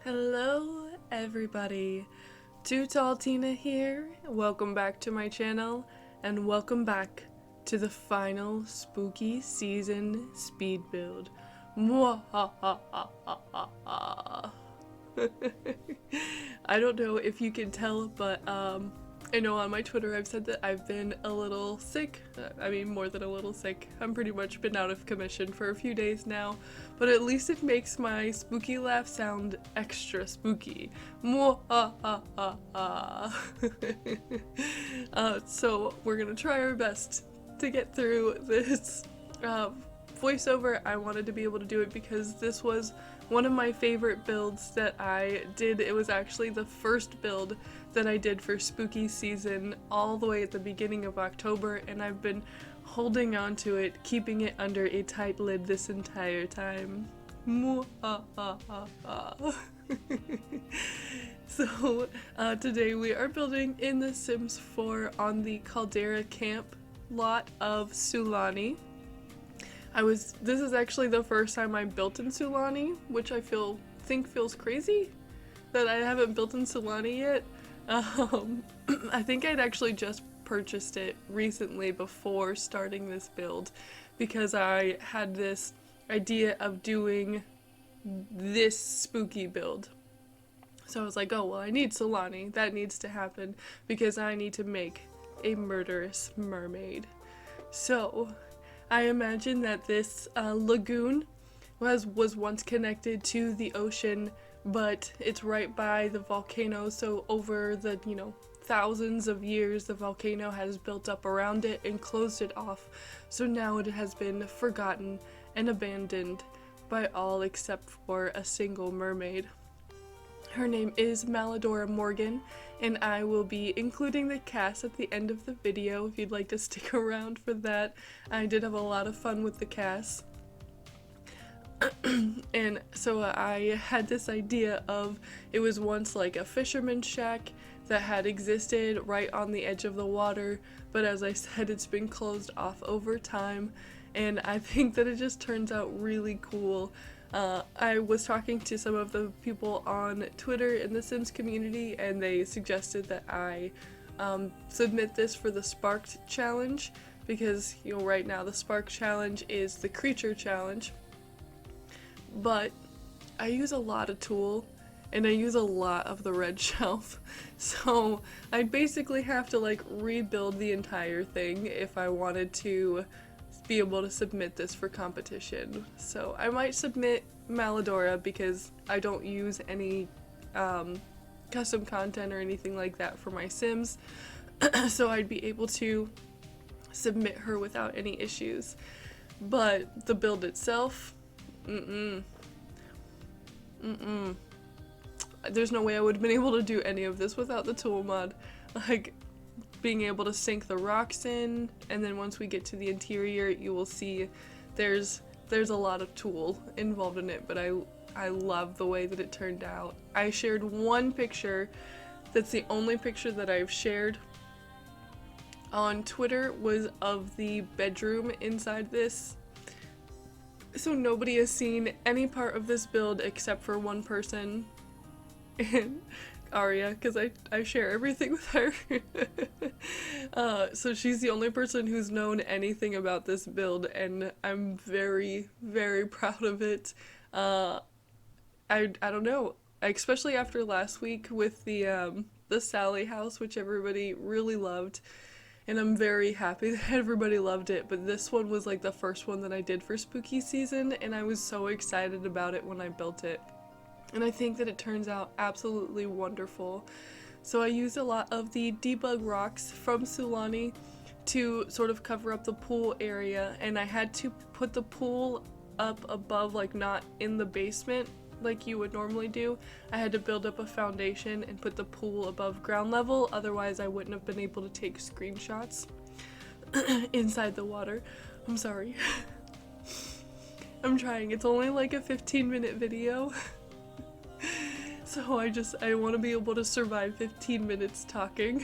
Hello everybody, Too Tall Tina here, welcome back to my channel, and welcome back to the final spooky season speed build. Mwahahahaha. I don't know if you can tell, but I know on my Twitter I've said that I've been a little sick. I mean, more than a little sick. I'm pretty much been out of commission for a few days now, but at least it makes my spooky laugh sound extra spooky. So we're gonna try our best to get through this voiceover. I wanted to be able to do it because this was one of my favorite builds that I did. It was actually the first build that I did for spooky season all the way at the beginning of October, and I've been holding on to it, keeping it under a tight lid this entire time. So today we are building in The Sims 4 on the Caldera camp lot of Sulani. This is actually the first time I built in Sulani, which I think feels crazy that I haven't built in Sulani yet. I think I'd actually just purchased it recently before starting this build because I had this idea of doing this spooky build. So I was like, oh well, I need Sulani, that needs to happen because I need to make a murderous mermaid. So I imagine that this lagoon was once connected to the ocean, but it's right by the volcano, so over the, thousands of years the volcano has built up around it and closed it off, so now it has been forgotten and abandoned by all except for a single mermaid. Her name is Malidora Morgan, and I will be including the cast at the end of the video if you'd like to stick around for that. I did have a lot of fun with the cast. And so I had this idea of, it was once like a fisherman's shack that had existed right on the edge of the water, but as I said, it's been closed off over time, and I think that it just turns out really cool. I was talking to some of the people on Twitter in the Sims community, and they suggested that I submit this for the Sparked challenge because, right now the Spark challenge is the creature challenge. But I use a lot of tulle and I use a lot of the red shelf, so I'd basically have to rebuild the entire thing if I wanted to be able to submit this for competition. So I might submit Malidora because I don't use any custom content or anything like that for my Sims, so I'd be able to submit her without any issues. But the build itself, there's no way I would have been able to do any of this without the tool mod. Being able to sink the rocks in, and then once we get to the interior, you will see there's a lot of tulle involved in it, but I love the way that it turned out. I shared one picture, that's the only picture that I've shared on Twitter, was of the bedroom inside this. So nobody has seen any part of this build except for one person, and Aria, because I share everything with her. So she's the only person who's known anything about this build, and I'm very, very proud of it. I don't know, especially after last week with the Sally house, which everybody really loved. And I'm very happy that everybody loved it, but this one was the first one that I did for spooky season, and I was so excited about it when I built it. And I think that it turns out absolutely wonderful. So I used a lot of the debug rocks from Sulani to sort of cover up the pool area, and I had to put the pool up above, not in the basement like you would normally do. I had to build up a foundation and put the pool above ground level, otherwise I wouldn't have been able to take screenshots inside the water. I'm sorry. I'm trying. It's only a 15-minute video. So I want to be able to survive 15 minutes talking.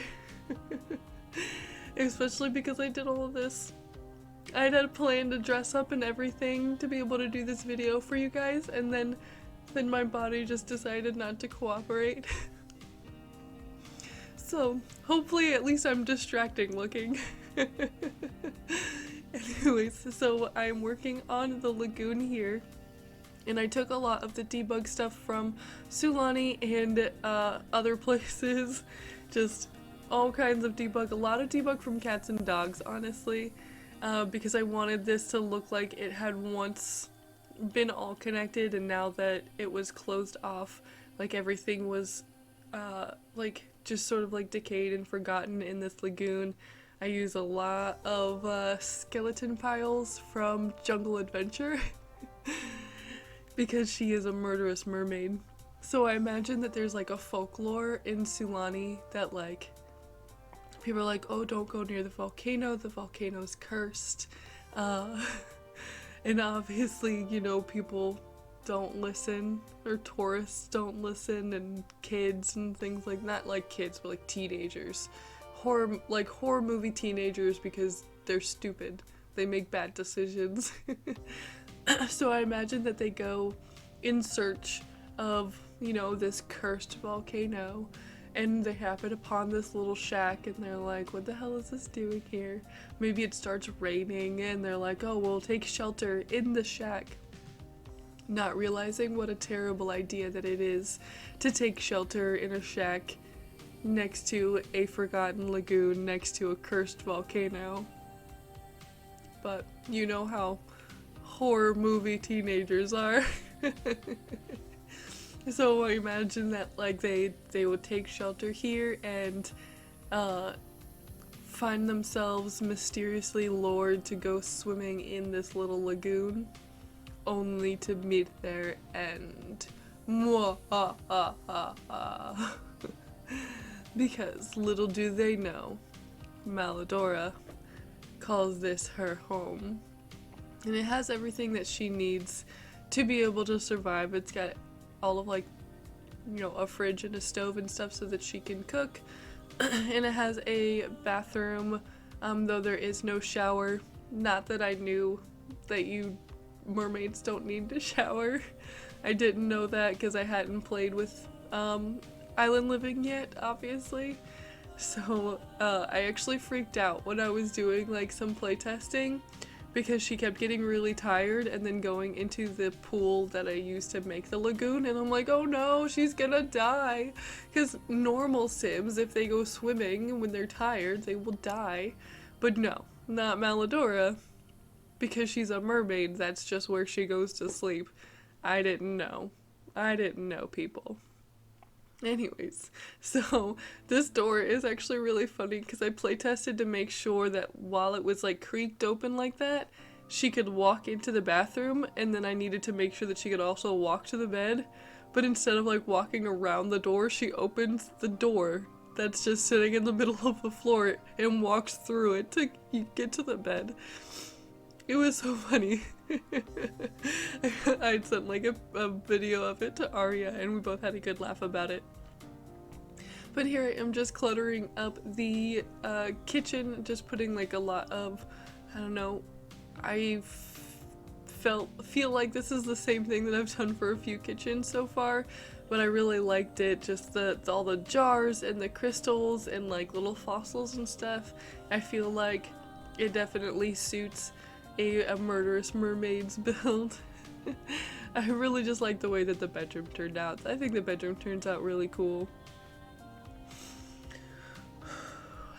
Especially because I did all of this. I had a plan to dress up and everything to be able to do this video for you guys, and then and my body just decided not to cooperate. So hopefully at least I'm distracting looking. Anyways, so I'm working on the lagoon here, and I took a lot of the debug stuff from Sulani and other places, just all kinds of debug, a lot of debug from cats and dogs, honestly, because I wanted this to look like it had once been all connected, and now that it was closed off, like everything was like just sort of like decayed and forgotten in this lagoon. I use a lot of skeleton piles from Jungle Adventure because she is a murderous mermaid. So I imagine that there's like a folklore in Sulani that like people are like, oh, don't go near the volcano's cursed. And obviously, you know, people don't listen, or tourists don't listen, and kids and things like that, like kids, but like teenagers. Horror movie teenagers, because they're stupid. They make bad decisions. So I imagine that they go in search of, you know, this cursed volcano, and they happen upon this little shack, and they're like, what the hell is this doing here? Maybe it starts raining, and they're like, oh, we'll take shelter in the shack. Not realizing what a terrible idea that it is to take shelter in a shack next to a forgotten lagoon, next to a cursed volcano. But you know how horror movie teenagers are. So I imagine that like they would take shelter here and find themselves mysteriously lured to go swimming in this little lagoon, only to meet their end. Because little do they know, Malidora calls this her home. And it has everything that she needs to be able to survive. It's got all of like, you know, a fridge and a stove and stuff so that she can cook. And it has a bathroom, though there is no shower. Not that I knew that mermaids don't need to shower. I didn't know that because I hadn't played with island living yet, obviously. So I actually freaked out when I was doing like some playtesting, because she kept getting really tired and then going into the pool that I used to make the lagoon, and I'm like, oh no, she's gonna die. Because normal Sims, if they go swimming when they're tired, they will die. But no, not Malidora, because she's a mermaid. That's just where she goes to sleep. I didn't know, people. Anyways, so this door is actually really funny because I playtested to make sure that while it was like creaked open like that, she could walk into the bathroom, and then I needed to make sure that she could also walk to the bed. But instead of like walking around the door, she opens the door that's just sitting in the middle of the floor and walks through it to get to the bed. It was so funny. I'd sent like a video of it to Arya, and we both had a good laugh about it. But here I am just cluttering up the kitchen, just putting like a lot of, I don't know, I feel like this is the same thing that I've done for a few kitchens so far, but I really liked it, just all the jars and the crystals and like little fossils and stuff. I feel like it definitely suits a Murderous Mermaid's build. I really just like the way that the bedroom turned out. I think the bedroom turns out really cool.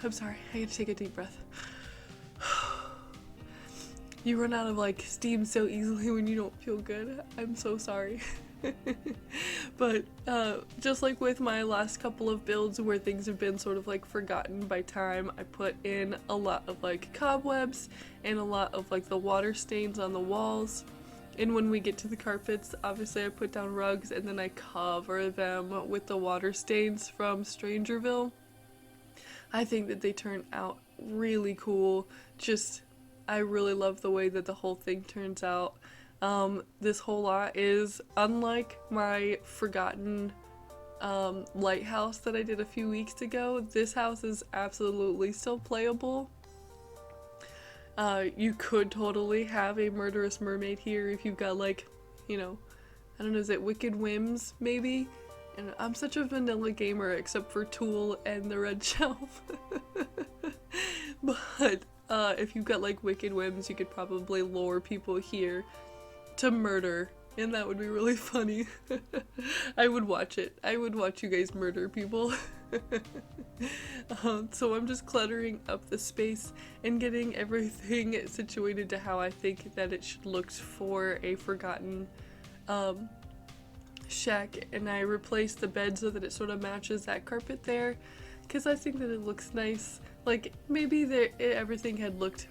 I'm sorry, I get to take a deep breath. You run out of like steam so easily when you don't feel good. I'm so sorry. But just like with my last couple of builds where things have been sort of like forgotten by time, I put in a lot of like cobwebs and a lot of like the water stains on the walls. And when we get to the carpets, obviously I put down rugs and then I cover them with the water stains from Strangerville. I think that they turn out really cool. Just, I really love the way that the whole thing turns out. This whole lot is unlike my forgotten lighthouse that I did a few weeks ago. This house is absolutely still playable. You could totally have a Murderous Mermaid here if you've got like, you know, I don't know, is it Wicked Whims maybe? And I'm such a vanilla gamer except for Tool and the Red Shelf. But if you've got like Wicked Whims, you could probably lure people here to murder, and that would be really funny. I would watch it. I would watch you guys murder people. So I'm just cluttering up the space and getting everything situated to how I think that it should look for a forgotten shack, and I replaced the bed so that it sort of matches that carpet there because I think that it looks nice. Like maybe everything had looked,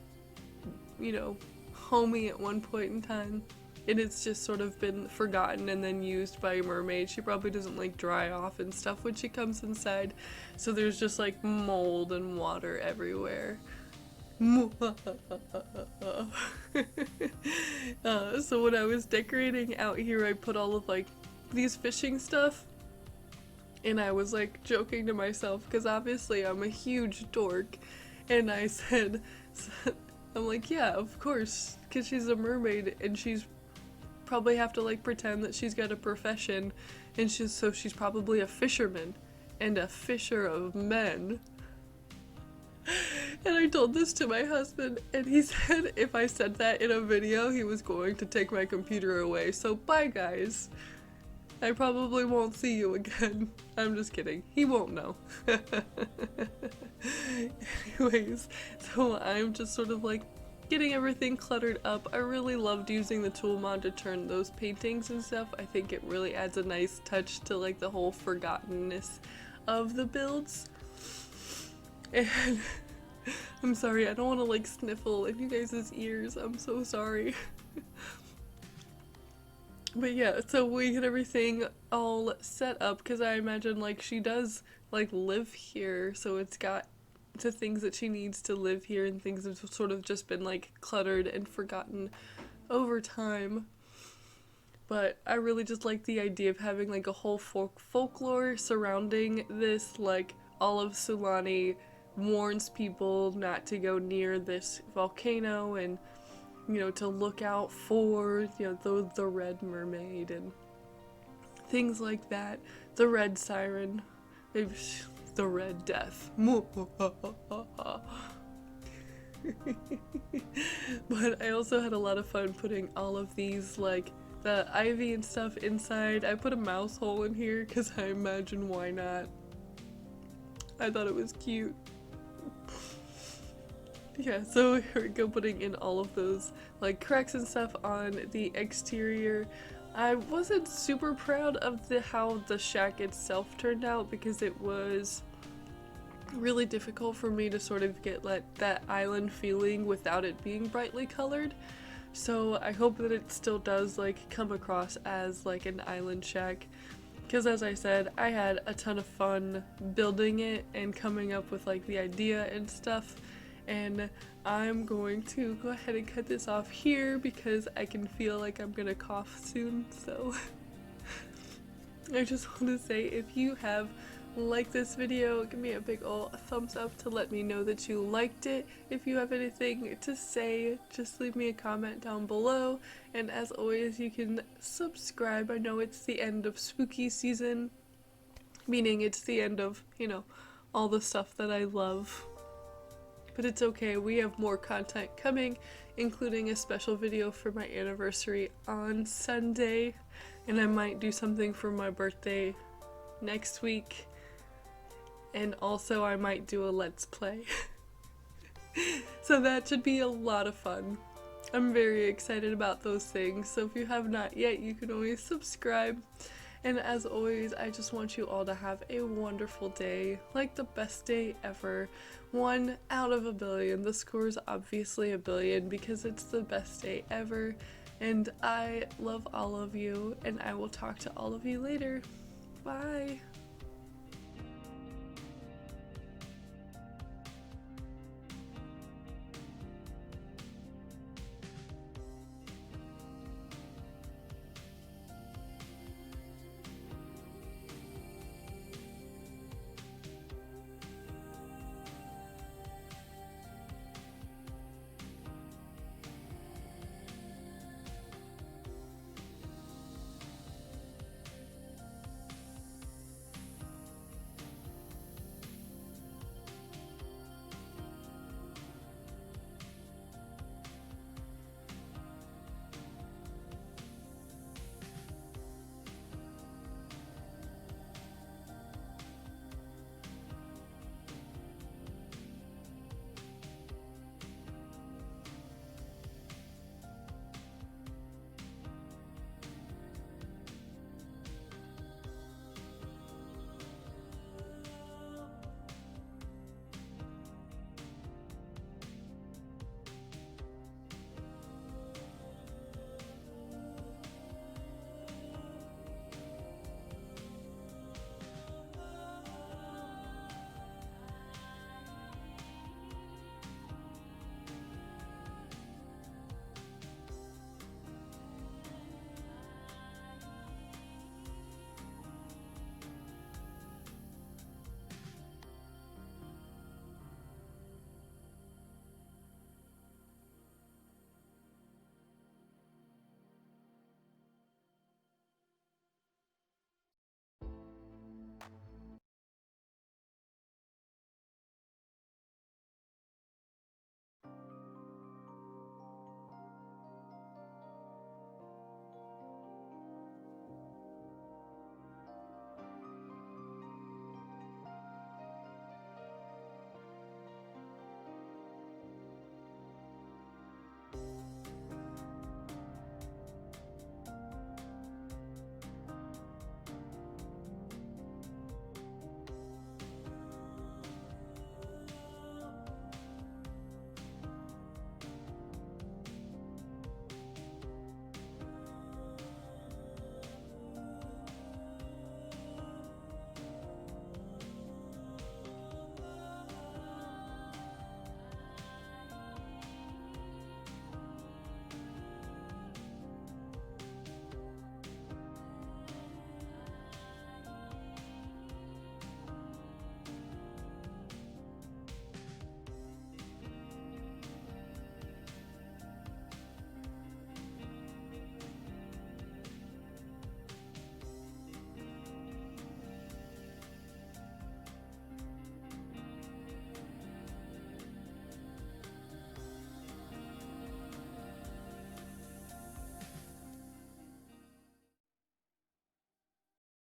you know, homey at one point in time, and it's just sort of been forgotten and then used by a mermaid. She probably doesn't like dry off and stuff when she comes inside, so there's just like mold and water everywhere. So when I was decorating out here, I put all of like these fishing stuff, and I was like joking to myself because obviously I'm a huge dork, and I said, I'm like, yeah, of course, because she's a mermaid and she's probably have to like pretend that she's got a profession, and she's probably a fisherman and a fisher of men. And I told this to my husband, and he said if I said that in a video, he was going to take my computer away. So bye guys. I probably won't see you again. I'm just kidding. He won't know. Anyways, so I'm just sort of like getting everything cluttered up. I really loved using the tool mod to turn those paintings and stuff. I think it really adds a nice touch to like the whole forgottenness of the builds. And I'm sorry, I don't want to like sniffle in you guys' ears. I'm so sorry. But yeah, so we get everything all set up because I imagine like she does like live here, so it's got the things that she needs to live here, and things have sort of just been like cluttered and forgotten over time. But I really just like the idea of having like a whole folklore surrounding this, like all of Sulani warns people not to go near this volcano, and you know, to look out for, you know, the red mermaid and things like that. The red siren, maybe the red death. But I also had a lot of fun putting all of these, like the ivy and stuff inside. I put a mouse hole in here because I imagine why not. I thought it was cute. Yeah, so here we go, putting in all of those like cracks and stuff on the exterior. I wasn't super proud of how the shack itself turned out because it was really difficult for me to sort of get that island feeling without it being brightly colored. So I hope that it still does like come across as like an island shack, because as I said, I had a ton of fun building it and coming up with like the idea and stuff. And I'm going to go ahead and cut this off here because I can feel like I'm gonna cough soon. So I just want to say, if you have liked this video, give me a big ol' thumbs up to let me know that you liked it. If you have anything to say, just leave me a comment down below. And as always, you can subscribe. I know it's the end of spooky season, meaning it's the end of, you know, all the stuff that I love. But it's okay, we have more content coming, including a special video for my anniversary on Sunday, and I might do something for my birthday next week, and also I might do a Let's Play. So that should be a lot of fun. I'm very excited about those things, so if you have not yet, you can always subscribe. And as always, I just want you all to have a wonderful day, like the best day ever. 1 out of a billion. The score is obviously a billion because it's the best day ever. And I love all of you, and I will talk to all of you later. Bye!